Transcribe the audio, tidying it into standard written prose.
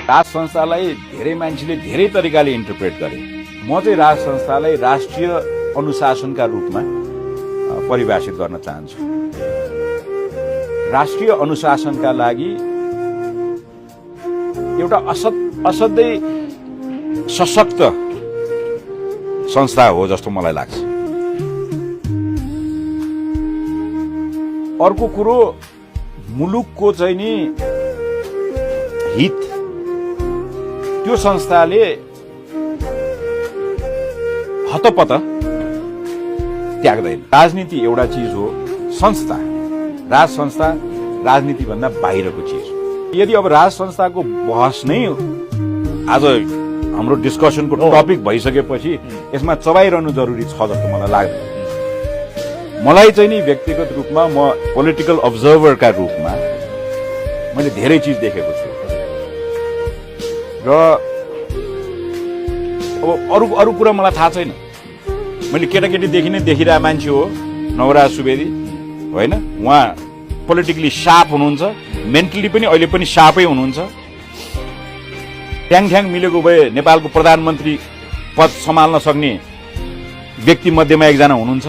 राज संस्थालाई धेरै मान्छेले धेरै तरिकाले इन्टरप्रेट गरे। म चाहिँ राज संस्थालाई राष्ट्रिय अनुशासनका रूपमा परिभाषित गर्न चाहन्छु। राष्ट्रिय अनुशासनका लागि एउटा असाध्यै सशक्त संस्था हो जस्तो मलाई लाग्छ। अर्को कुरो, मुलुकको चाहिँ नि हित त्यो संस्थाले हतपत त्याग्दैन। राजनीति एउटा चिज हो, संस्था राज संस्था राजनीति भन्दा बाहिरको चिज हो। यदि अब राज संस्थाको बहस नै आज हाम्रो डिस्कसनको टपिक भइसकेपछि यसमा चबाइरहनु जरुरी छ जस्तो मलाई लाग्दैन। मलाई चाहिँ नि व्यक्तिगत रूपमा, म पोलिटिकल अब्जर्भरका रूपमा मैले धेरै चिज देखेको छु र अब अरू कुरा मलाई थाहा छैन। मैले केटाकेटीदेखि नै देखिरहेको मान्छे हो नवराज सुवेदी, होइन? उहाँ पोलिटिकली सार्प हुनुहुन्छ, मेन्टली पनि अहिले पनि सार्पै हुनुहुन्छ। ठ्याङ मिलेको भए नेपालको प्रधानमन्त्री पद सम्हाल्न सक्ने व्यक्ति मध्येमा एकजना हुनुहुन्छ।